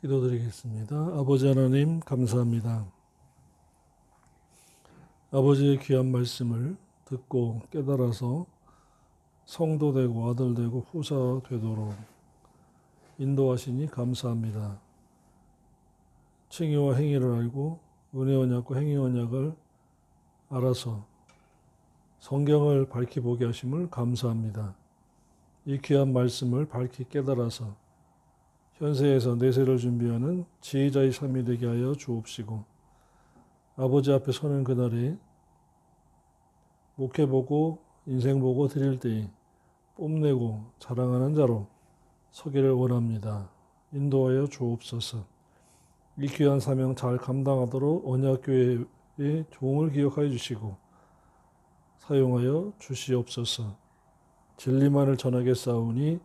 기도드리겠습니다. 아버지 하나님 감사합니다. 아버지의 귀한 말씀을 듣고 깨달아서 성도 되고 아들 되고 후사 되도록 인도하시니 감사합니다. 칭의와 행위를 알고 은혜 언약과 행위 언약을 알아서 성경을 밝히 보게 하심을 감사합니다. 이 귀한 말씀을 밝히 깨달아서 현세에서 내세를 준비하는 지혜자의 삶이 되게 하여 주옵시고 아버지 앞에 서는 그날에 목회보고 인생보고 드릴 때에 뽐내고 자랑하는 자로 서기를 원합니다. 인도하여 주옵소서. 이 귀한 사명 잘 감당하도록 언약교회의 종을 기억하여 주시고 사용하여 주시옵소서. 진리만을 전하게 싸우니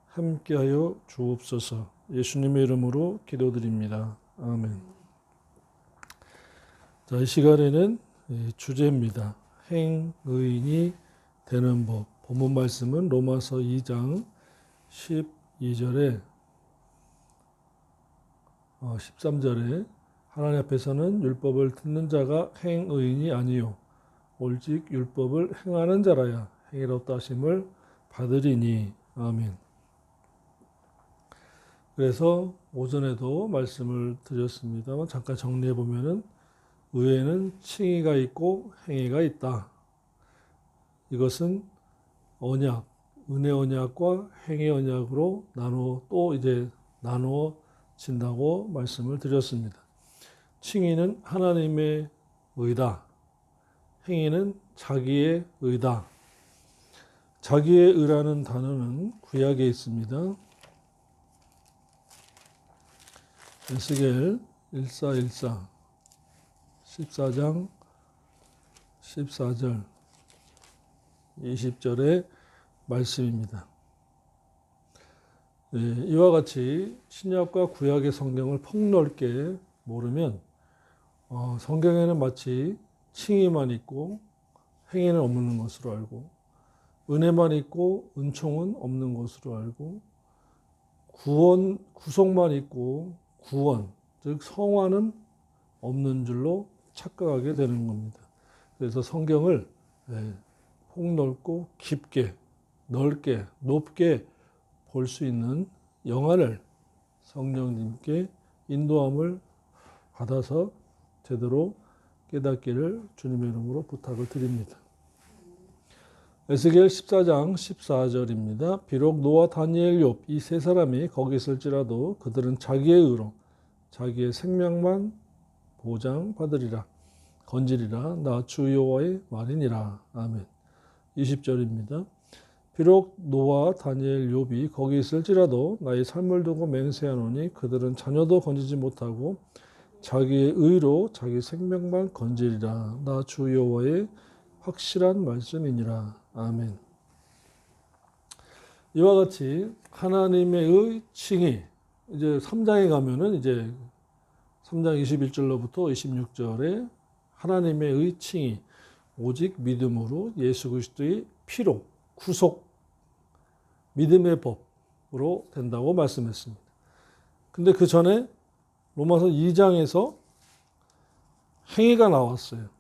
함께하여 주옵소서. 예수님의 이름으로 기도드립니다. 아멘. 자, 이 시간에는 주제입니다. 행의인이 되는 법. 본문 말씀은 로마서 2장 12절에 13절에 하나님 앞에서는 율법을 듣는 자가 행의인이 아니요 오직 율법을 행하는 자라야 행위롭다 하심을 받으리니. 아멘. 그래서 오전에도 말씀을 드렸습니다만 잠깐 정리해 보면은 의에는 칭의가 있고 행위가 있다. 이것은 언약, 은혜 언약과 행위 언약으로 나누어진다고 말씀을 드렸습니다. 칭의는 하나님의 의다. 행위는 자기의 의다. 자기의 의라는 단어는 구약에 있습니다. 에스겔 1414 14장 14절 20절의 말씀입니다. 이와 같이 신약과 구약의 성경을 폭넓게 모르면 성경에는 마치 칭의만 있고 행위는 없는 것으로 알고 은혜만 있고 은총은 없는 것으로 알고 구속만 있고 구원, 즉 성화는 없는 줄로 착각하게 되는 겁니다. 그래서 성경을 폭넓고 깊게, 넓게, 높게 볼 수 있는 영안을 성령님께 인도함을 받아서 제대로 깨닫기를 주님의 이름으로 부탁을 드립니다. 에스겔 14장 14절입니다. 비록 노아, 다니엘, 욥 이 세 사람이 거기 있을지라도 그들은 자기의 의로 자기의 생명만 보장받으리라. 건지리라. 나 주 여호와의 말이니라. 아멘. 20절입니다. 비록 노아, 다니엘, 욥이 거기 있을지라도 나의 삶을 두고 맹세하노니 그들은 자녀도 건지지 못하고 자기의 의로 자기 생명만 건지리라. 나 주 여호와의 확실한 말씀이니라. 아멘. 이와 같이 하나님의 칭의, 이제 3장에 가면은 이제 3장 21절로부터 26절에 하나님의 칭의, 오직 믿음으로 예수 그리스도의 피로 구속, 믿음의 법으로 된다고 말씀했습니다. 근데 그 전에 로마서 2장에서 행위가 나왔어요.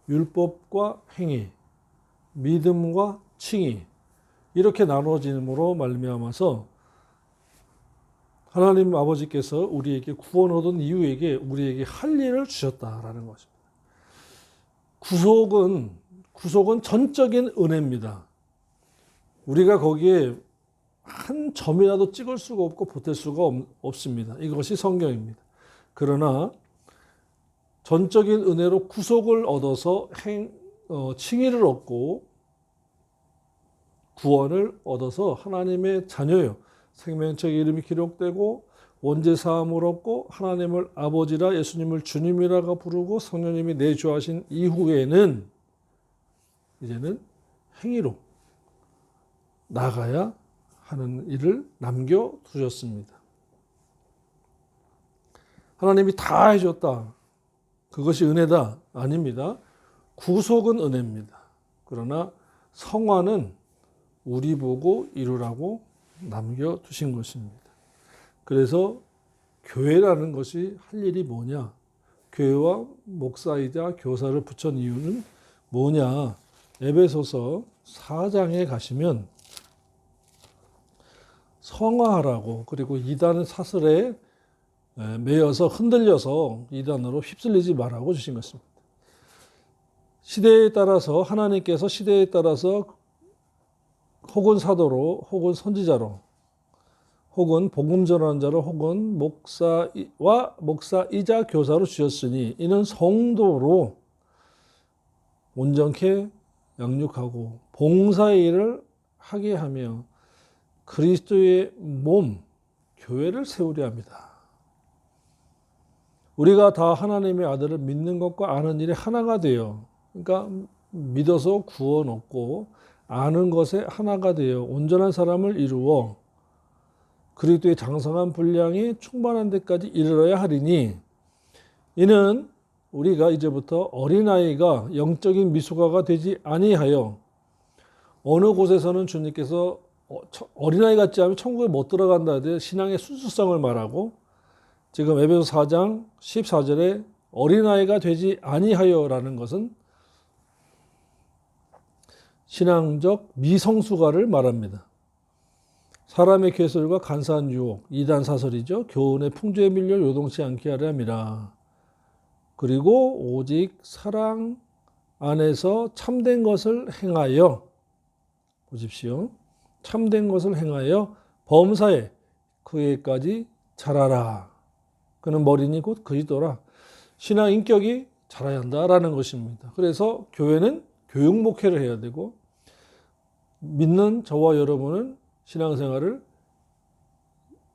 율법과 행위, 믿음과 칭의 이렇게 나눠짐으로 말미암아서 하나님 아버지께서 우리에게 구원 얻은 이후에게 우리에게 할 일을 주셨다라는 것입니다. 구속은 전적인 은혜입니다. 우리가 거기에 한 점이라도 찍을 수가 없고 보탤 수가 없습니다. 이것이 성경입니다. 그러나 전적인 은혜로 구속을 얻어서 칭의를 얻고 구원을 얻어서 하나님의 자녀요. 생명책의 이름이 기록되고 원죄 사함을 얻고 하나님을 아버지라 예수님을 주님이라고 부르고 성령님이 내주하신 이후에는 이제는 행위로 나가야 하는 일을 남겨두셨습니다. 하나님이 다 해줬다. 그것이 은혜다. 아닙니다. 구속은 은혜입니다. 그러나 성화는 우리 보고 이루라고 남겨두신 것입니다. 그래서 교회라는 것이 할 일이 뭐냐? 교회와 목사이자 교사를 붙인 이유는 뭐냐? 에베소서 4장에 가시면 성화하라고, 그리고 이단 사슬에 매여서 흔들려서 이단으로 휩쓸리지 말라고 주신 것입니다. 시대에 따라서 하나님께서 시대에 따라서 혹은 사도로 혹은 선지자로 혹은 복음 전환자로 혹은 목사이자 교사로 주셨으니 이는 성도로 온전케 양육하고 봉사의 일을 하게 하며 그리스도의 몸 교회를 세우려 합니다. 우리가 다 하나님의 아들을 믿는 것과 아는 일이 하나가 되어, 그러니까 믿어서 구원 얻고 아는 것에 하나가 되어 온전한 사람을 이루어 그리스도의 장성한 분량이 충만한 데까지 이르러야 하리니, 이는 우리가 이제부터 어린아이가 영적인 미숙아가 되지 아니하여 어느 곳에서는 주님께서 어린아이 같지 않으면 천국에 못 들어간다 할 신앙의 순수성을 말하고, 지금 에베소 4장 14절에 어린아이가 되지 아니하여라는 것은 신앙적 미성숙아를 말합니다. 사람의 괴설과 간사한 유혹, 이단 사설이죠. 교훈의 풍조에 밀려 요동치 않게 하려 함이라. 그리고 오직 사랑 안에서 참된 것을 행하여, 보십시오. 참된 것을 행하여 범사에 그에까지 자라라. 그는 머리니 곧 그리스도라. 신앙 인격이 자라야 한다라는 것입니다. 그래서 교회는 교육 목회를 해야 되고, 믿는 저와 여러분은 신앙생활을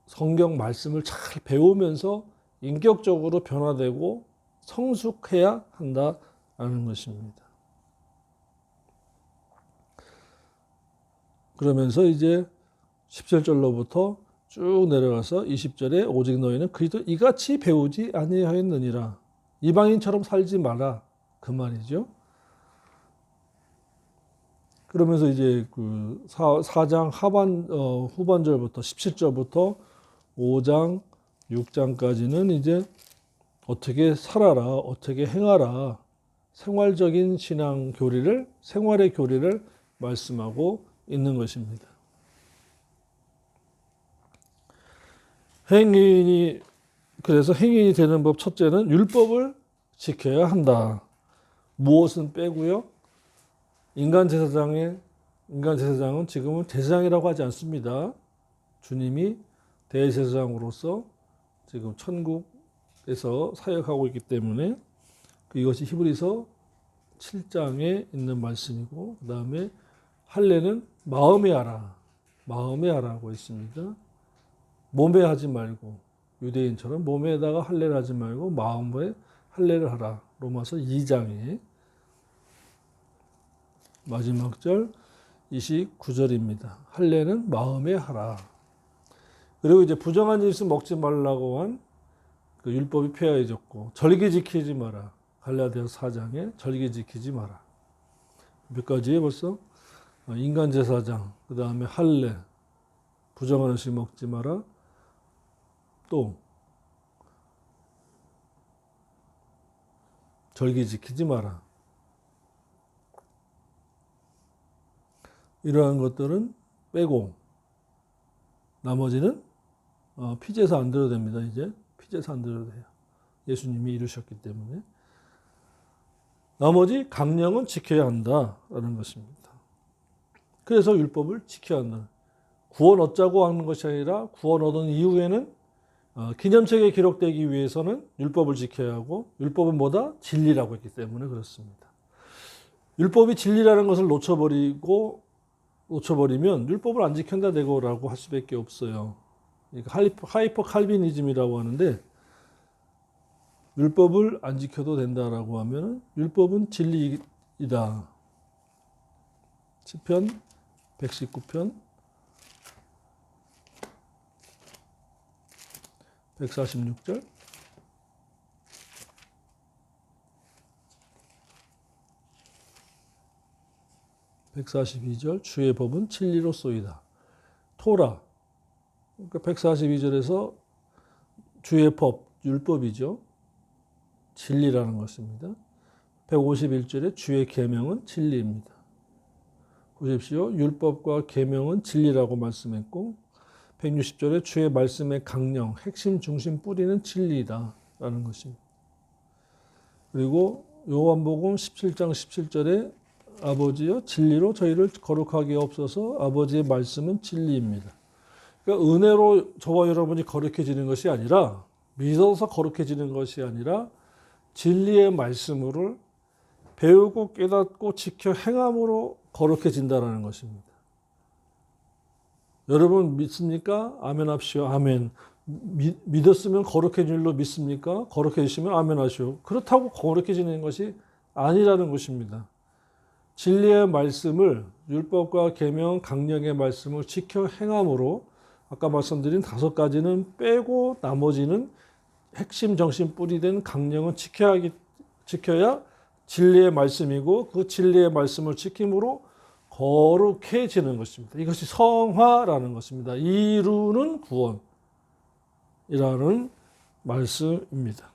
성경 말씀을 잘 배우면서 인격적으로 변화되고 성숙해야 한다는 것입니다. 그러면서 이제 17절로부터 쭉 내려가서 20절에 오직 너희는 그리스도 이같이 배우지 아니하였느니라. 이방인처럼 살지 마라. 그 말이죠. 그러면서 이제 그 4장 후반절부터 17절부터 5장 6장까지는 이제 어떻게 살아라, 어떻게 행하라, 생활적인 신앙 교리를, 생활의 교리를 말씀하고 있는 것입니다. 그래서 행인이 되는 법 첫째는 율법을 지켜야 한다. 무엇은 빼고요? 인간 제사장은 지금은 제사장이라고 하지 않습니다. 주님이 대제사장으로서 지금 천국에서 사역하고 있기 때문에 이것이 히브리서 7장에 있는 말씀이고, 그 다음에 할례는 마음에 하라, 마음에 하라고 있습니다. 몸에 하지 말고, 유대인처럼 몸에다가 할례를 하지 말고 마음에 할례를 하라. 로마서 2장에 마지막 절 29절입니다. 할례는 마음에 하라. 그리고 이제 부정한 짓을 먹지 말라고 한 그 율법이 폐하해졌고, 절기 지키지 마라. 갈라디아서 4장에 절기 지키지 마라. 몇 가지에 벌써 인간 제사장, 그 다음에 할례, 부정한 음식 먹지 마라. 또 절기 지키지 마라. 이러한 것들은 빼고 나머지는 피제사 안 드려도 됩니다. 이제 피제사 안 드려도 돼요. 예수님이 이루셨기 때문에. 나머지 강령은 지켜야 한다라는 것입니다. 그래서 율법을 지켜야 한다. 구원 얻자고 하는 것이 아니라 구원 얻은 이후에는 기념책에 기록되기 위해서는 율법을 지켜야 하고, 율법은 뭐다? 진리라고 했기 때문에 그렇습니다. 율법이 진리라는 것을 놓쳐버리면 율법을 안 지킨다 되고라고 할 수밖에 없어요. 그러니까 하이퍼 칼빈이즘이라고 하는데, 율법을 안 지켜도 된다라고 하면 율법은 진리이다. 시편 119편 146절 142절 주의 법은 진리로소이다. 토라, 그러니까 142절에서 주의 법, 율법이죠. 진리라는 것입니다. 151절에 주의 계명은 진리입니다. 보십시오. 율법과 계명은 진리라고 말씀했고 160절에 주의 말씀의 강령, 핵심 중심 뿌리는 진리다라는 것입니다. 그리고 요한복음 17장 17절에 아버지여 진리로 저희를 거룩하게 하옵소서. 아버지의 말씀은 진리입니다. 그러니까 은혜로 저와 여러분이 거룩해지는 것이 아니라 믿어서 거룩해지는 것이 아니라 진리의 말씀을 배우고 깨닫고 지켜 행함으로 거룩해진다는 것입니다. 여러분 믿습니까? 아멘 합시오. 아멘. 믿었으면 거룩해질 줄로 믿습니까? 거룩해지시면 아멘 하시오. 그렇다고 거룩해지는 것이 아니라는 것입니다. 진리의 말씀을 율법과 계명 강령의 말씀을 지켜 행함으로 아까 말씀드린 5가지는 빼고 나머지는 핵심 정신 뿌리된 강령은 지켜야 진리의 말씀이고 그 진리의 말씀을 지킴으로 거룩해지는 것입니다. 이것이 성화라는 것입니다. 이루는 구원이라는 말씀입니다.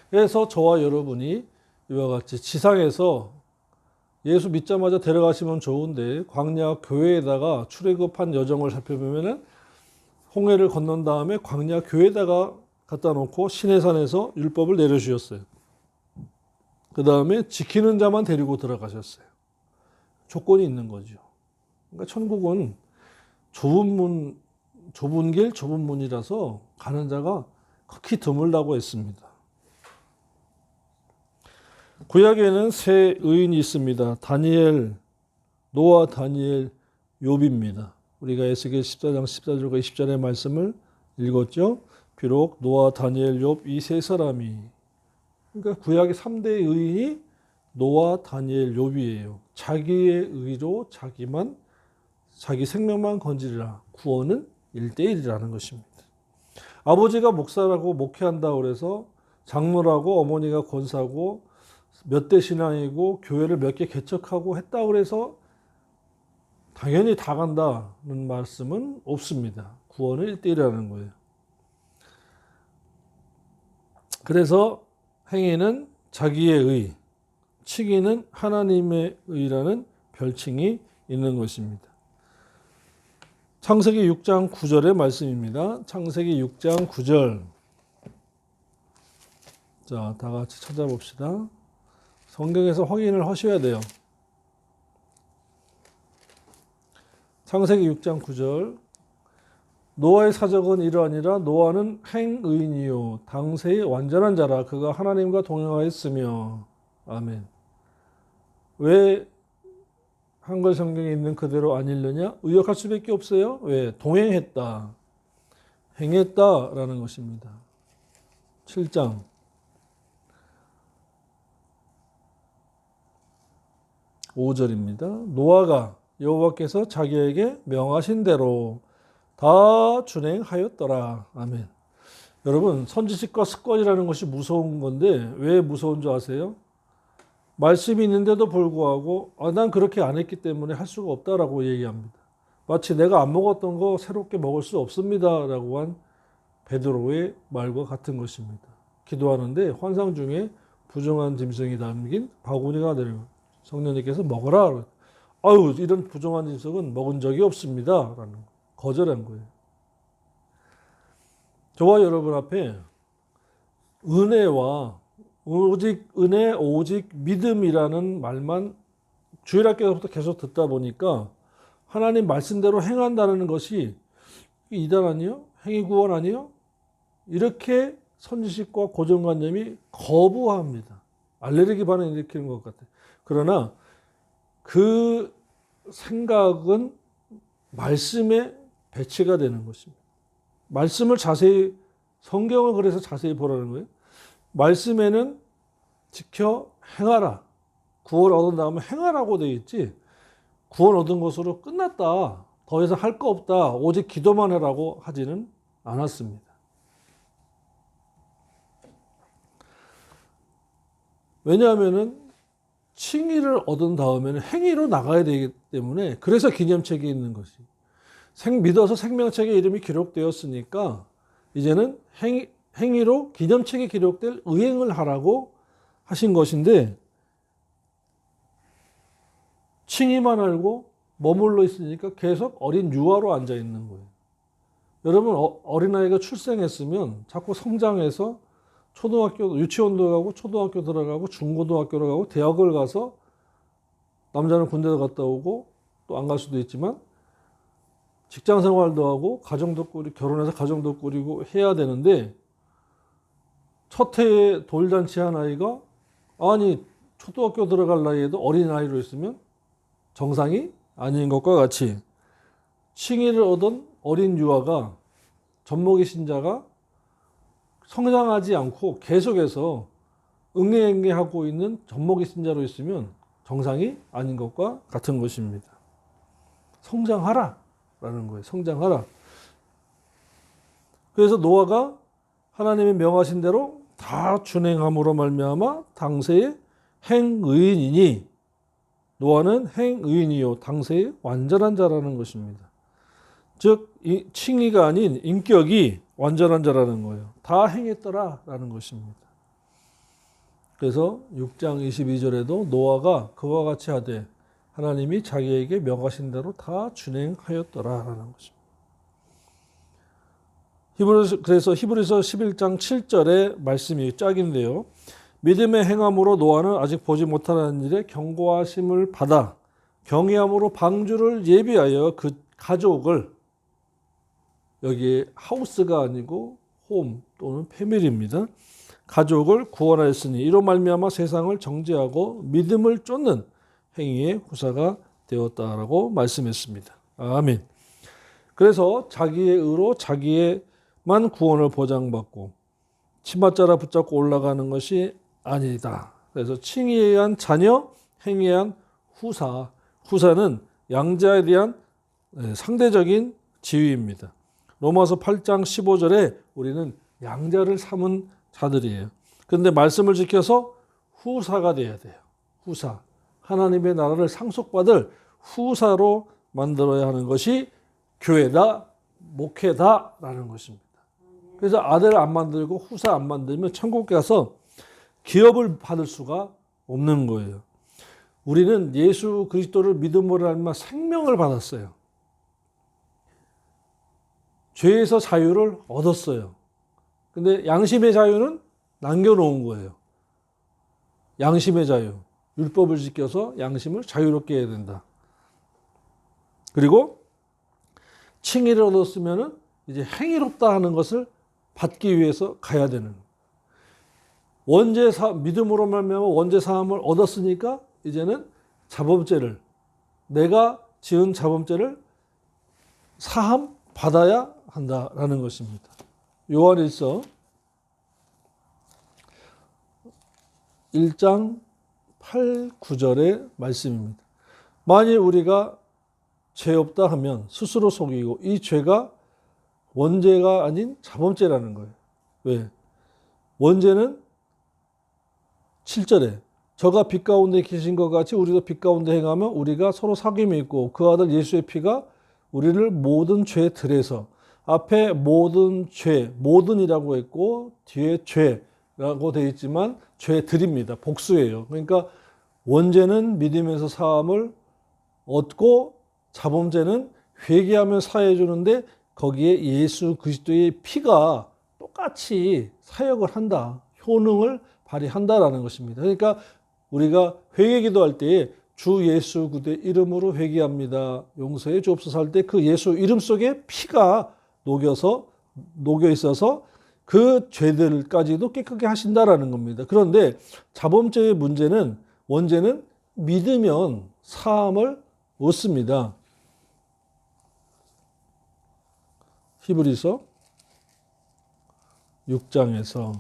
그래서 저와 여러분이 이와 같이 지상에서 예수 믿자마자 데려가시면 좋은데 광야 교회에다가 출애굽한 여정을 살펴보면은 홍해를 건넌 다음에 광야 교회에다가 갖다 놓고 시내산에서 율법을 내려주셨어요. 그 다음에 지키는 자만 데리고 들어가셨어요. 조건이 있는 거죠. 그러니까 천국은 좁은 길, 좁은 문이라서 가는 자가 극히 드물다고 했습니다. 구약에는 세 의인이 있습니다. 다니엘, 노아, 다니엘, 욥입니다. 우리가 에스겔 14장 14절과 20절의 말씀을 읽었죠. 비록 노아, 다니엘, 욥 이 세 사람이 그러니까 구약의 3대 의인이 노아, 다니엘, 욥이에요. 자기의 의로 자기 생명만 건지리라. 구원은 1대1이라는 것입니다. 아버지가 목사라고 목회한다고 그래서 장로라고 어머니가 권사고 몇 대 신앙이고 교회를 몇 개 개척하고 했다고 그래서 당연히 다 간다는 말씀은 없습니다. 구원은 1대1이라는 거예요. 그래서 행위는 자기의 의, 치기는 하나님의 의라는 별칭이 있는 것입니다. 창세기 6장 9절의 말씀입니다. 창세기 6장 9절. 자, 다 같이 찾아봅시다. 성경에서 확인을 하셔야 돼요. 창세기 6장 9절. 노아의 사적은 이러하니라. 노아는 행의인이요 당세의 완전한 자라. 그가 하나님과 동행하였으며. 아멘. 왜 한글 성경에 있는 그대로 안 읽느냐? 의역할 수밖에 없어요. 왜? 동행했다. 행했다라는 것입니다. 7장. (5절입니다) 노아가 여호와께서 자기에게 명하신 대로 다 준행하였더라. 아멘. 여러분, 선지식과 습관이라는 것이 무서운 건데 왜 무서운 줄 아세요? 말씀이 있는데도 불구하고 난 그렇게 안 했기 때문에 할 수가 없다라고 얘기합니다. 마치 내가 안 먹었던 거 새롭게 먹을 수 없습니다 라고 한 베드로의 말과 같은 것입니다. 기도하는데 환상 중에 부정한 짐승이 담긴 바구니가 내려요. 성령님께서 먹어라. 아유, 이런 부정한 짐승은 먹은 적이 없습니다 라는 거절한 거예요. 저와 여러분 앞에 은혜와 오직 은혜, 오직 믿음이라는 말만 주일학교부터 계속 듣다 보니까 하나님 말씀대로 행한다는 것이 이단 아니요? 행위구원 아니요? 이렇게 선지식과 고정관념이 거부합니다. 알레르기 반응 일으키는 것 같아요. 그러나 그 생각은 말씀에 배치가 되는 것입니다. 말씀을 자세히, 성경을 그래서 자세히 보라는 거예요. 말씀에는 지켜 행하라. 구원 얻은 다음에 행하라고 되어 있지 구원 얻은 것으로 끝났다. 더 이상 할 거 없다. 오직 기도만 해라고 하지는 않았습니다. 왜냐하면 칭의를 얻은 다음에는 행위로 나가야 되기 때문에 그래서 기념책이 있는 것이 믿어서 생명책에 이름이 기록되었으니까 이제는 행위로 기념책에 기록될 의행을 하라고 하신 것인데 칭의만 알고 머물러 있으니까 계속 어린 유아로 앉아 있는 거예요. 여러분 어린아이가 출생했으면 자꾸 성장해서 초등학교 유치원도 가고 초등학교 들어가고 중고등학교로 가고 대학을 가서 남자는 군대도 갔다 오고 또 안 갈 수도 있지만 직장 생활도 하고 가정도 꾸리고 결혼해서 가정도 꾸리고 해야 되는데 첫 해에 돌잔치 한 아이가 아니 초등학교 들어갈 나이에도 어린아이로 있으면 정상이 아닌 것과 같이 칭의를 얻은 어린 유아가 젖먹이 신자가 성장하지 않고 계속해서 응애응애하고 있는 젖먹이 신자로 있으면 정상이 아닌 것과 같은 것입니다. 성장하라 라는 거예요. 성장하라. 그래서 노아가 하나님이 명하신 대로 다 준행함으로 말미암아 당세의 행의인이니 노아는 행의인이요 당세의 완전한 자라는 것입니다. 즉 칭의가 아닌 인격이 완전한 자라는 거예요. 다 행했더라라는 것입니다. 그래서 6장 22절에도 노아가 그와 같이 하되 하나님이 자기에게 명하신 대로 다 준행하였더라라는 것입니다. 그래서 히브리서 11장 7절의 말씀이 짝인데요. 믿음의 행함으로 노아는 아직 보지 못하는 일에 경고하심을 받아 경외함으로 방주를 예비하여 그 가족을 여기에 하우스가 아니고 홈 또는 패밀리입니다. 가족을 구원하였으니 이로 말미암아 세상을 정죄하고 믿음을 쫓는 행위의 후사가 되었다라고 말씀했습니다. 아멘. 그래서 자기의 의로 자기의만 구원을 보장받고 치맛자라 붙잡고 올라가는 것이 아니다. 그래서 칭의에 의한 자녀, 행위에 의한 후사. 후사는 양자에 대한 상대적인 지위입니다. 로마서 8장 15절에 우리는 양자를 삼은 자들이에요. 그런데 말씀을 지켜서 후사가 돼야 돼요. 후사. 하나님의 나라를 상속받을 후사로 만들어야 하는 것이 교회다, 목회다라는 것입니다. 그래서 아들 안 만들고 후사 안 만들면 천국 가서 기업을 받을 수가 없는 거예요. 우리는 예수 그리스도를 믿음으로 알면 생명을 받았어요. 죄에서 자유를 얻었어요. 근데 양심의 자유는 남겨놓은 거예요. 양심의 자유. 율법을 지켜서 양심을 자유롭게 해야 된다. 그리고 칭의를 얻었으면 이제 행위롭다 하는 것을 받기 위해서 가야 되는. 믿음으로 말미암아 원죄 사함을 얻었으니까 이제는 자범죄를 내가 지은 자범죄를 사함 받아야 한다라는 것입니다. 요한일서 1장 8, 9절의 말씀입니다. 만일 우리가 죄 없다 하면 스스로 속이고 이 죄가 원죄가 아닌 자범죄라는 거예요. 왜? 원죄는 7절에 저가 빛 가운데 계신 것 같이 우리도 빛 가운데 행하면 우리가 서로 사귐이 있고 그 아들 예수의 피가 우리를 모든 죄들에서 앞에 모든 죄, 모든이라고 했고 뒤에 죄라고 되어 있지만 죄들입니다. 복수예요. 그러니까 원죄는 믿음에서 사함을 얻고 자범죄는 회개하며 사해 주는데 거기에 예수 그리스도의 피가 똑같이 사역을 한다. 효능을 발휘한다라는 것입니다. 그러니까 우리가 회개 기도할 때에 주 예수 그리스도의 이름으로 회개합니다. 용서해 주옵소서 할 때 그 예수 이름 속에 피가 녹여 있어서 그 죄들까지도 깨끗하게 하신다라는 겁니다. 그런데 자범죄의 문제는 원죄는 믿으면 사함을 얻습니다. 히브리서 6장에서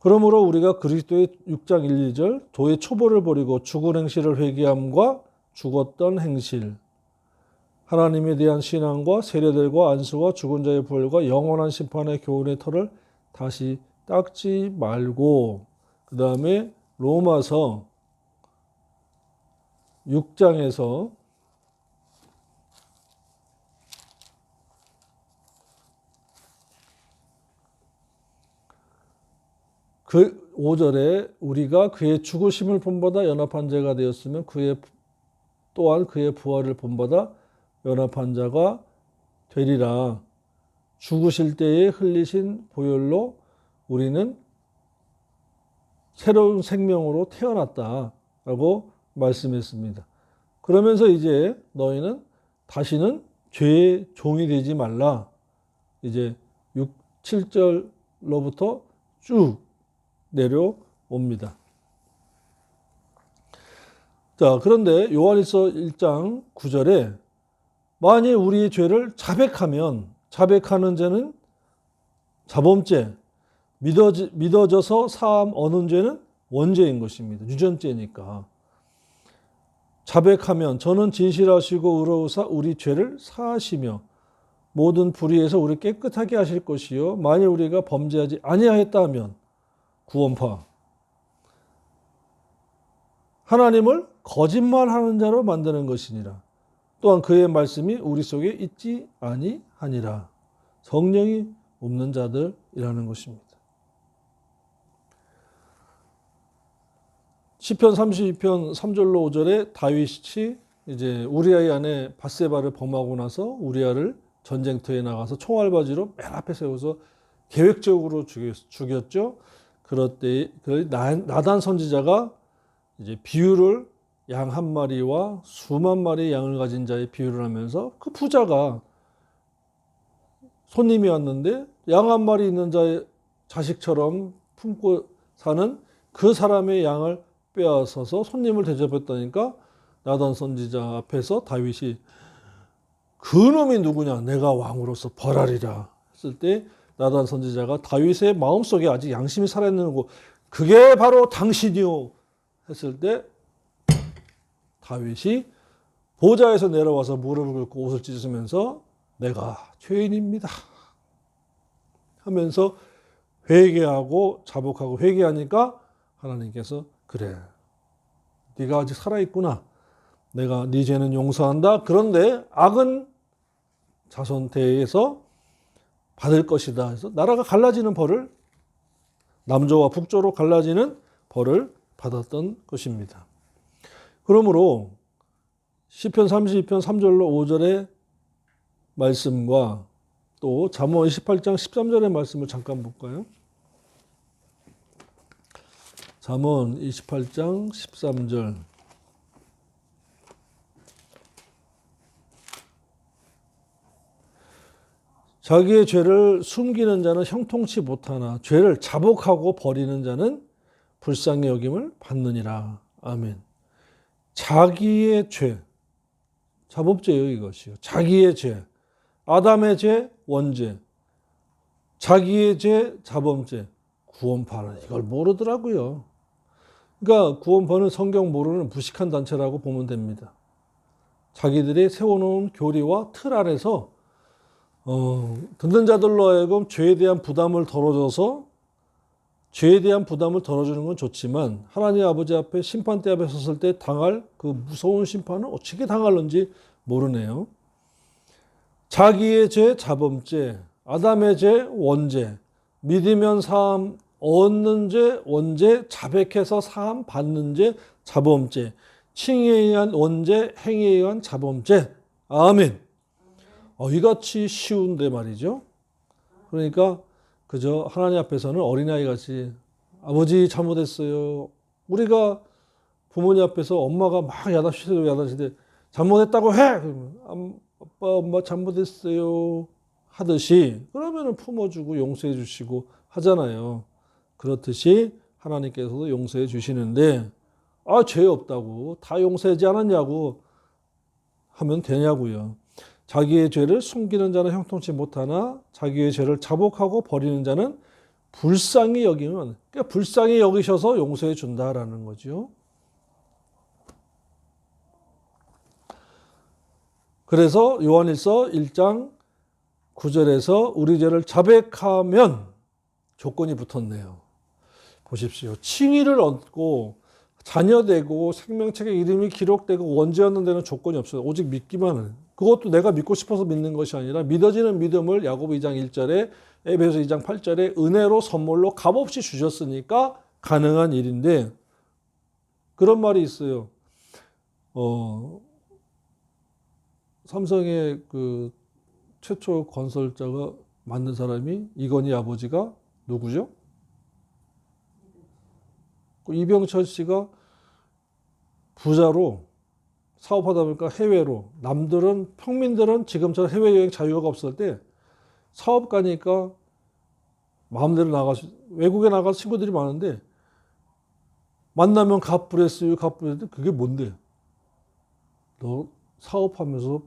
그러므로 우리가 그리스도의 6장 1, 2절 도의 초보를 버리고 죽은 행실을 회개함과 죽었던 행실 하나님에 대한 신앙과 세례들과 안수와 죽은 자의 부활과 영원한 심판의 교훈의 터를 다시 닦지 말고 그 다음에 로마서 6장에서 그 5절에 우리가 그의 죽으심을 본받아 연합한 자가 되었으면 또한 그의 부활을 본받아 연합한 자가 되리라. 죽으실 때에 흘리신 보혈로 우리는 새로운 생명으로 태어났다라고 말씀했습니다. 그러면서 이제 너희는 다시는 죄의 종이 되지 말라. 이제 7절로부터 쭉 내려옵니다. 자, 그런데 요한일서 1장 9절에 만일 우리의 죄를 자백하는 죄는 자범죄, 믿어져서 사함 얻는 죄는 원죄인 것입니다. 유전죄니까. 자백하면 저는 진실하시고 의로우사 우리 죄를 사하시며 모든 불의에서 우리 깨끗하게 하실 것이요 만일 우리가 범죄하지 아니하였다 하면 구원파 하나님을 거짓말하는 자로 만드는 것이니라. 또한 그의 말씀이 우리 속에 있지 아니하니라. 성령이 없는 자들이라는 것입니다. 시편 32편 3절로 5절에 다윗이 이제 우리아의 아내 밧세바를 범하고 나서 우리아를 전쟁터에 나가서 총알바지로 맨 앞에 세워서 계획적으로 죽였죠. 그럴 때 나단 선지자가 이제 비유를 양 한 마리와 수만 마리의 양을 가진 자의 비유를 하면서 그 부자가 손님이 왔는데 양 한 마리 있는 자의 자식처럼 품고 사는 그 사람의 양을 빼앗아서 손님을 대접했다니까 나단 선지자 앞에서 다윗이 그 놈이 누구냐 내가 왕으로서 벌하리라 했을 때 나단 선지자가 다윗의 마음속에 아직 양심이 살아있는 거고 그게 바로 당신이요 했을 때 다윗이 보좌에서 내려와서 무릎을 꿇고 옷을 찢으면서 내가 죄인입니다 하면서 회개하고 자복하고 회개하니까 하나님께서 그래 네가 아직 살아있구나 내가 네 죄는 용서한다 그런데 악은 자손 대에서 받을 것이다 해서 나라가 갈라지는 벌을 남조와 북조로 갈라지는 벌을 받았던 것입니다. 그러므로 시편 32편 3절로 5절의 말씀과 또 잠언 28장 13절의 말씀을 잠깐 볼까요? 잠언 28장 13절 자기의 죄를 숨기는 자는 형통치 못하나 죄를 자복하고 버리는 자는 불쌍히 여김을 받느니라. 아멘. 자기의 죄, 자법죄요 이것이요. 자기의 죄, 아담의 죄, 원죄, 자기의 죄, 자범죄, 구원파는 이걸 모르더라고요. 그러니까 구원파는 성경 모르는 무식한 단체라고 보면 됩니다. 자기들이 세워놓은 교리와 틀 안에서 듣는 자들로 하여금 죄에 대한 부담을 덜어줘서 죄에 대한 부담을 덜어주는 건 좋지만 하나님 아버지 앞에 심판대 앞에 섰을 때 당할 그 무서운 심판을 어떻게 당할는지 모르네요. 자기의 죄 자범죄, 아담의 죄 원죄, 믿으면 사함 얻는 죄 원죄, 자백해서 사함 받는 죄 자범죄, 칭의에 의한 원죄, 행위에 의한 자범죄. 아멘. 이같이 쉬운데 말이죠. 그러니까 그저 하나님 앞에서는 어린아이 같이 아버지 잘못했어요. 우리가 부모님 앞에서 엄마가 막 야단치는데 잘못했다고 해. 그러면 아빠 엄마 잘못했어요 하듯이 그러면은 품어주고 용서해 주시고 하잖아요. 그렇듯이 하나님께서도 용서해 주시는데 죄 없다고 다 용서하지 않았냐고 하면 되냐고요. 자기의 죄를 숨기는 자는 형통치 못하나 자기의 죄를 자복하고 버리는 자는 불쌍히 여기면 그러니까 불쌍히 여기셔서 용서해 준다라는 거죠. 그래서 요한일서 1장 9절에서 우리 죄를 자백하면 조건이 붙었네요. 보십시오. 칭의를 얻고 자녀되고 생명책에 이름이 기록되고 원죄하는 데는 조건이 없어요. 오직 믿기만 하는. 그것도 내가 믿고 싶어서 믿는 것이 아니라 믿어지는 믿음을 야고보 2장 1절에 에베소 2장 8절에 은혜로 선물로 값없이 주셨으니까 가능한 일인데 그런 말이 있어요. 삼성의 그 최초 건설자가 만든 사람이 이건희 아버지가 누구죠? 이병철 씨가 부자로 사업하다 보니까 해외로 남들은 평민들은 지금처럼 해외여행 자유가 없을 때 사업가니까 마음대로 나가서 외국에 나가서 친구들이 많은데 만나면 갓브레스유 갓브레스 그게 뭔데? 너 사업하면서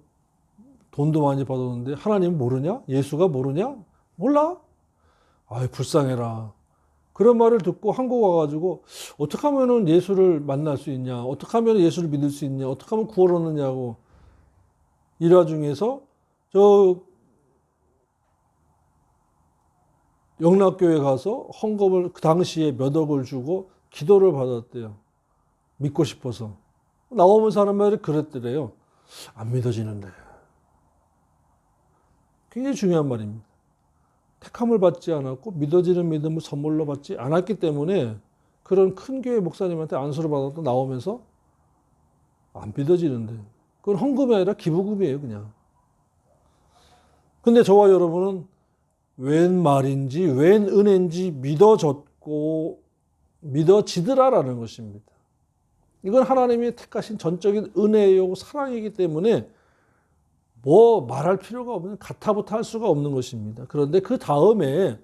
돈도 많이 받았는데 하나님 모르냐? 예수가 모르냐? 몰라? 아이 불쌍해라. 그런 말을 듣고 한국 와가지고 어떻게 하면 예수를 만날 수 있냐? 어떻게 하면 예수를 믿을 수 있냐? 어떻게 하면 구원 얻느냐고 일화 중에서 저 영락교회 가서 헌금을 그 당시에 몇 억을 주고 기도를 받았대요. 믿고 싶어서. 나오면 사람들이 그랬더래요. 안 믿어지는데. 굉장히 중요한 말입니다. 택함을 받지 않았고 믿어지는 믿음을 선물로 받지 않았기 때문에 그런 큰 교회 목사님한테 안수를 받아도 나오면서 안 믿어지는데 그건 헌금이 아니라 기부금이에요 그냥. 근데 저와 여러분은 웬 말인지 웬 은혜인지 믿어졌고 믿어지더라라는 것입니다. 이건 하나님이 택하신 전적인 은혜요 사랑이기 때문에 뭐 말할 필요가 없는 가타부타 할 수가 없는 것입니다. 그런데 그 다음에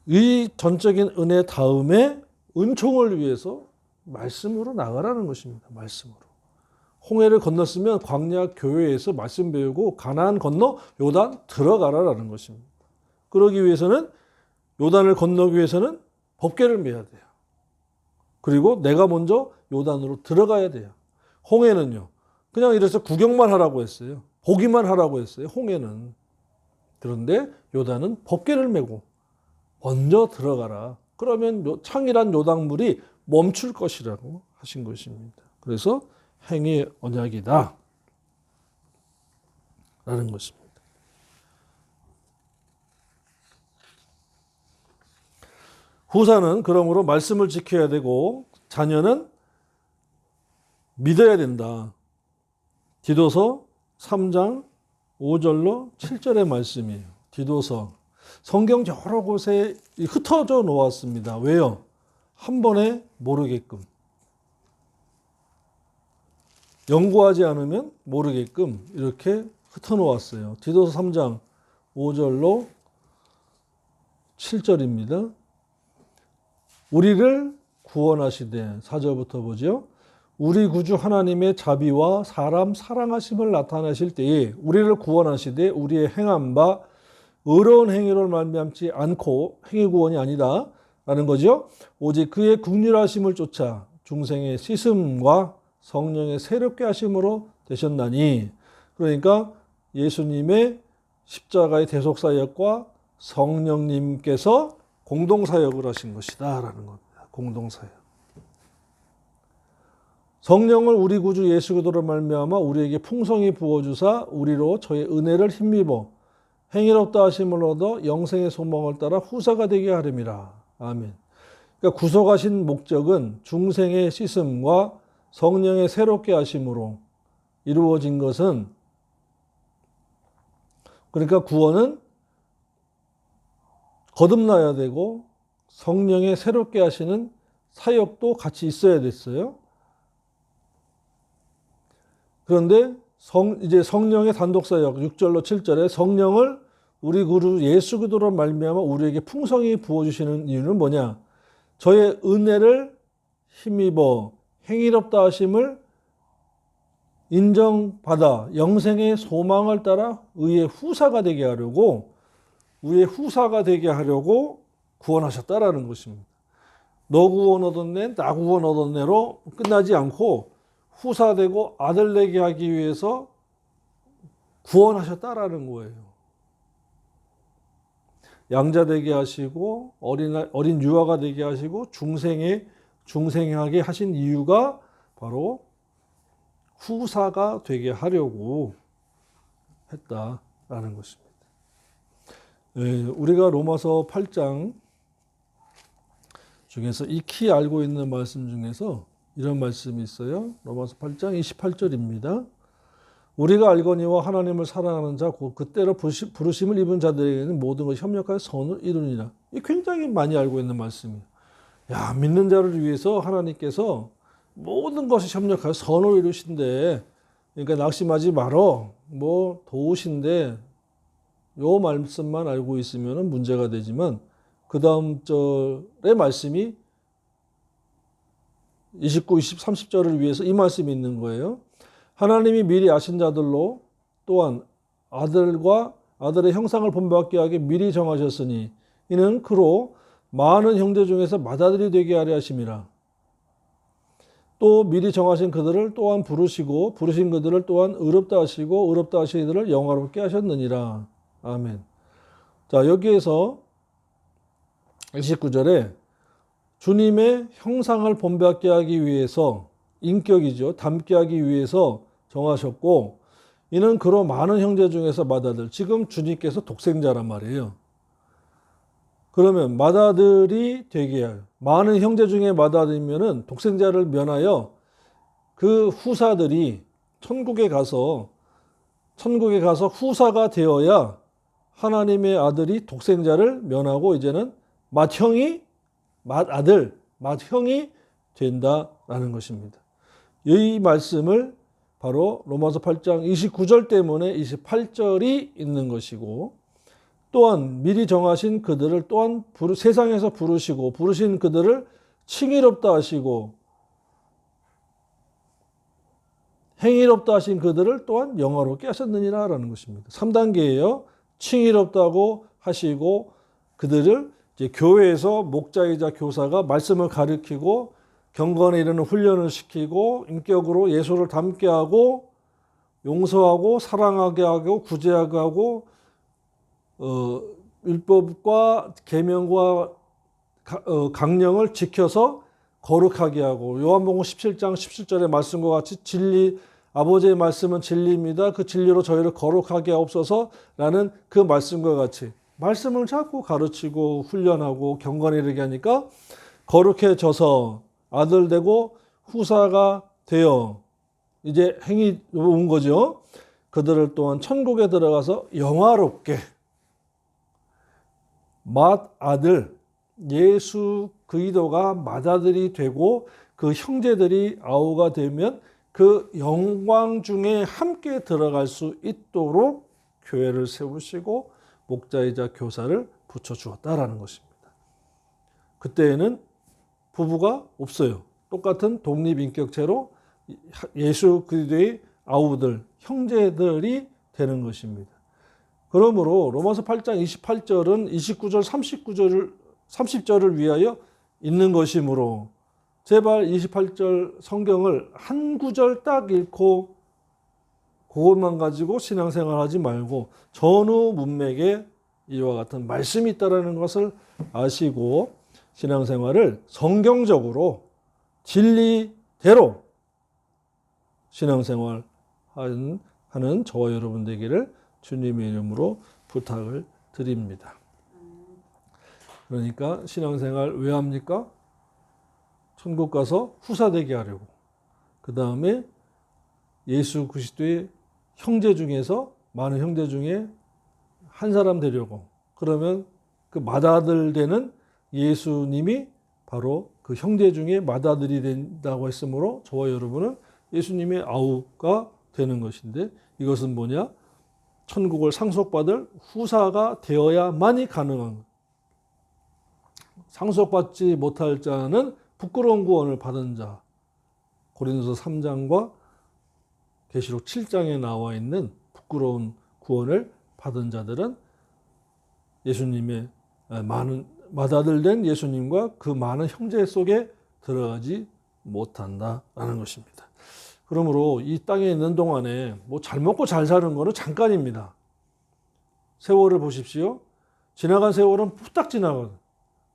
이 전적인 은혜 다음에 은총을 위해서 말씀으로 나가라는 것입니다. 말씀으로. 홍해를 건넜으면 광야 교회에서 말씀 배우고 가나안 건너 요단 들어가라라는 것입니다. 그러기 위해서는 요단을 건너기 위해서는 법궤를 메야 돼요. 그리고 내가 먼저 요단으로 들어가야 돼요. 홍해는요. 그냥 이래서 구경만 하라고 했어요. 보기만 하라고 했어요. 홍해는. 그런데 요단은 법궤를 메고 먼저 들어가라. 그러면 창이란 요단물이 멈출 것이라고 하신 것입니다. 그래서 행위 언약이다. 라는 것입니다. 후사는 그러므로 말씀을 지켜야 되고 자녀는 믿어야 된다. 디도서 3장 5절로 7절의 말씀이에요. 디도서. 성경 여러 곳에 흩어져 놓았습니다. 왜요? 한 번에 모르게끔. 연구하지 않으면 모르게끔 이렇게 흩어놓았어요. 디도서 3장 5절로 7절입니다. 우리를 구원하시되 4절부터 보죠. 우리 구주 하나님의 자비와 사람 사랑하심을 나타내실 때에 우리를 구원하시되 우리의 행한 바 의로운 행위로 말미암지 않고 행위 구원이 아니다 라는 거죠. 오직 그의 긍휼하심을 쫓아 중생의 씻음과 성령의 새롭게 하심으로 되셨나니. 그러니까 예수님의 십자가의 대속사역과 성령님께서 공동사역을 하신 것이다 라는 겁니다. 공동사역. 성령을 우리 구주 예수 그리스도로 말미암아 우리에게 풍성히 부어주사 우리로 저의 은혜를 힘입어 행위롭다 하심을 얻어 영생의 소망을 따라 후사가 되게 하림이라. 아멘. 그러니까 구속하신 목적은 중생의 씻음과 성령의 새롭게 하심으로 이루어진 것은, 그러니까 구원은 거듭나야 되고 성령의 새롭게 하시는 사역도 같이 있어야 됐어요. 그런데 이제 성령의 단독 사역 6절로 7절에 성령을 우리 구주 예수 그리스도로 말미암아 우리에게 풍성히 부어 주시는 이유는 뭐냐? 저의 은혜를 힘입어 행위롭다 하심을 인정받아 영생의 소망을 따라 의의 후사가 되게 하려고, 의의 후사가 되게 하려고 구원하셨다라는 것입니다. 너 구원 얻었네, 나 구원 얻었네로 끝나지 않고 후사되고 아들 되게 하기 위해서 구원하셨다라는 거예요. 양자 되게 하시고 어린 유아가 되게 하시고 중생하게 하신 이유가 바로 후사가 되게 하려고 했다라는 것입니다. 우리가 로마서 8장 중에서 익히 알고 있는 말씀 중에서 이런 말씀이 있어요. 로마서 8장 28절입니다. 우리가 알거니와 하나님을 사랑하는 자 곧 그때로 부르심을 입은 자들에게는 모든 것이 협력하여 선을 이루니라. 이 굉장히 많이 알고 있는 말씀이에요. 야, 믿는 자를 위해서 하나님께서 모든 것이 협력하여 선을 이루신대. 그러니까 낙심하지 말어. 뭐 도우신데 요 말씀만 알고 있으면 문제가 되지만 그 다음 절의 말씀이 29, 20, 30절을 위해서 이 말씀이 있는 거예요. 하나님이 미리 아신 자들로 또한 아들과 아들의 형상을 본받게 하게 미리 정하셨으니 이는 그로 많은 형제 중에서 맏아들이 되게 하려 하심이라. 또 미리 정하신 그들을 또한 부르시고 부르신 그들을 또한 의롭다 하시고 의롭다 하신 이들을 영화롭게 하셨느니라. 아멘. 자, 여기에서 29절에 주님의 형상을 본받게 하기 위해서 인격이죠. 닮게 하기 위해서 정하셨고 이는 그로 많은 형제 중에서 맏아들. 지금 주님께서 독생자란 말이에요. 그러면 맏아들이 되게 해요. 많은 형제 중에 맏아들이면은 독생자를 면하여 그 후사들이 천국에 가서 후사가 되어야 하나님의 아들이 독생자를 면하고 이제는 맏형이 된다라는 것입니다. 이 말씀을 바로 로마서 8장 29절 때문에 28절이 있는 것이고 또한 미리 정하신 그들을 또한 세상에서 부르시고 부르신 그들을 칭의롭다 하시고 행위롭다 하신 그들을 또한 영화롭게 하셨느니라 라는 것입니다. 3단계예요. 칭의롭다고 하시고 그들을 이제 교회에서 목자이자 교사가 말씀을 가르치고 경건에 이르는 훈련을 시키고 인격으로 예수를 닮게 하고 용서하고 사랑하게 하고 구제하게 하고 율법과 계명과 강령을 지켜서 거룩하게 하고 요한복음 17장 17절의 말씀과 같이 진리 아버지의 말씀은 진리입니다. 그 진리로 저희를 거룩하게 하옵소서라는 그 말씀과 같이 말씀을 자꾸 가르치고 훈련하고 경건에 이르게 하니까 거룩해져서 아들 되고 후사가 되어 이제 행이 온 거죠. 그들을 또한 천국에 들어가서 영화롭게 맏아들 예수 그리스도가 맏아들이 되고 그 형제들이 아우가 되면 그 영광 중에 함께 들어갈 수 있도록 교회를 세우시고 목자이자 교사를 붙여주었다라는 것입니다. 그때에는 부부가 없어요. 똑같은 독립인격체로 예수 그리스도의 아우들, 형제들이 되는 것입니다. 그러므로 로마서 8장 28절은 29절, 30절을 위하여 있는 것이므로 제발 28절 성경을 한 구절 딱 읽고 그것만 가지고 신앙생활 하지 말고 전후 문맥에 이와 같은 말씀이 있다는 것을 아시고 신앙생활을 성경적으로 진리대로 신앙생활 하는 저와 여러분 되기를 주님의 이름으로 부탁을 드립니다. 그러니까 신앙생활 왜 합니까? 천국 가서 후사되게 하려고. 그 다음에 예수 그리스도의 형제 중에서 많은 형제 중에 한 사람 되려고. 그러면 그 맏아들 되는 예수님이 바로 그 형제 중에 맏아들이 된다고 했으므로 저와 여러분은 예수님의 아우가 되는 것인데 이것은 뭐냐? 천국을 상속받을 후사가 되어야만이 가능한 것. 상속받지 못할 자는 부끄러운 구원을 받은 자. 고린도서 3장과 계시록 7장에 나와 있는 부끄러운 구원을 받은 자들은 예수님의 많은 맏아들 된 예수님과 그 많은 형제 속에 들어가지 못한다라는 것입니다. 그러므로 이 땅에 있는 동안에 뭐 잘 먹고 잘 사는 거는 잠깐입니다. 세월을 보십시오. 지나간 세월은 후딱 지나간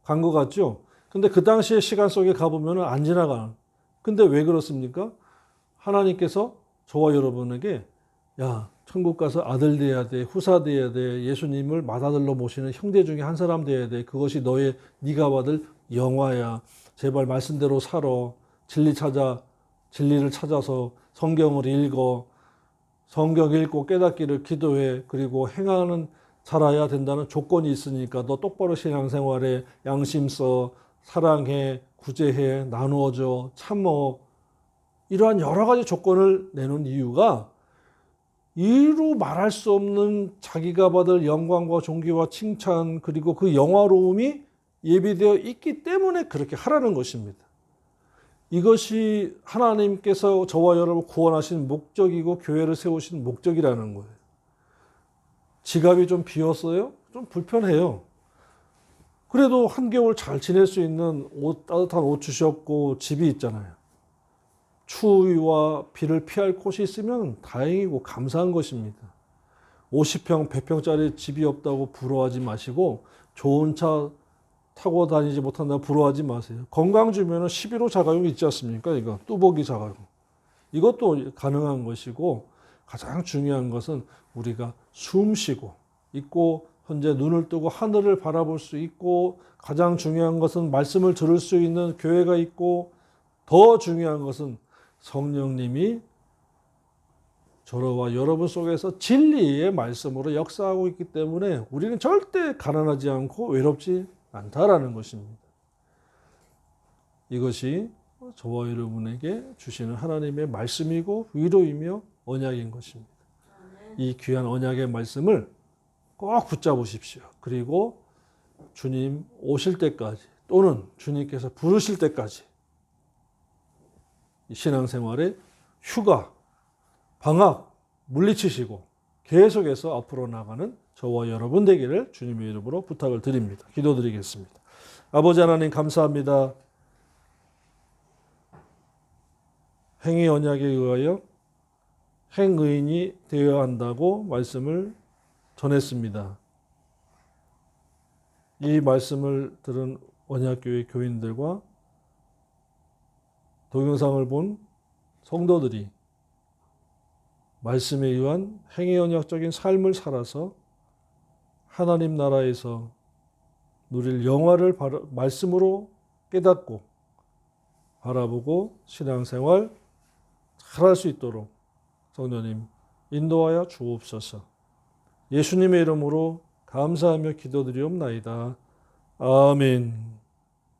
것 같죠? 근데 그 당시의 시간 속에 가보면 안 지나가는. 근데 왜 그렇습니까? 하나님께서 저와 여러분에게 야, 천국 가서 아들 돼야 돼, 후사 돼야 돼, 예수님을 맏아들로 모시는 형제 중에 한 사람 돼야 돼. 그것이 네가 받을 영화야. 제발 말씀대로 살아. 진리를 찾아서 성경을 읽어. 성경 읽고 깨닫기를 기도해. 그리고 행하는 살아야 된다는 조건이 있으니까 너 똑바로 신앙생활에 양심 써, 사랑해, 구제해, 나누어줘, 참어. 이러한 여러 가지 조건을 내놓은 이유가 이루 말할 수 없는 자기가 받을 영광과 존귀와 칭찬 그리고 그 영화로움이 예비되어 있기 때문에 그렇게 하라는 것입니다. 이것이 하나님께서 저와 여러분을 구원하신 목적이고 교회를 세우신 목적이라는 거예요. 지갑이 좀 비었어요? 좀 불편해요. 그래도 한겨울 잘 지낼 수 있는 따뜻한 옷 주셨고 집이 있잖아요. 추위와 비를 피할 곳이 있으면 다행이고 감사한 것입니다. 50평, 100평짜리 집이 없다고 부러워하지 마시고 좋은 차 타고 다니지 못한다고 부러워하지 마세요. 건강 주면은 11호 자가용 있지 않습니까? 이거 뚜벅이 자가용. 이것도 가능한 것이고 가장 중요한 것은 우리가 숨 쉬고 있고 현재 눈을 뜨고 하늘을 바라볼 수 있고 가장 중요한 것은 말씀을 들을 수 있는 교회가 있고 더 중요한 것은 성령님이 저와 여러분 속에서 진리의 말씀으로 역사하고 있기 때문에 우리는 절대 가난하지 않고 외롭지 않다라는 것입니다. 이것이 저와 여러분에게 주시는 하나님의 말씀이고 위로이며 언약인 것입니다. 이 귀한 언약의 말씀을 꼭 붙잡으십시오. 그리고 주님 오실 때까지 또는 주님께서 부르실 때까지 신앙생활에 휴가, 방학 물리치시고 계속해서 앞으로 나가는 저와 여러분 되기를 주님의 이름으로 부탁을 드립니다. 기도드리겠습니다. 아버지 하나님 감사합니다. 행위 언약에 의하여 행의인이 되어야 한다고 말씀을 전했습니다. 이 말씀을 들은 언약교회 교인들과 동영상을 본 성도들이 말씀에 의한 행위 언약적인 삶을 살아서 하나님 나라에서 누릴 영화를 말씀으로 깨닫고 바라보고 신앙생활 잘할 수 있도록 성령님 인도하여 주옵소서. 예수님의 이름으로 감사하며 기도드리옵나이다. 아멘.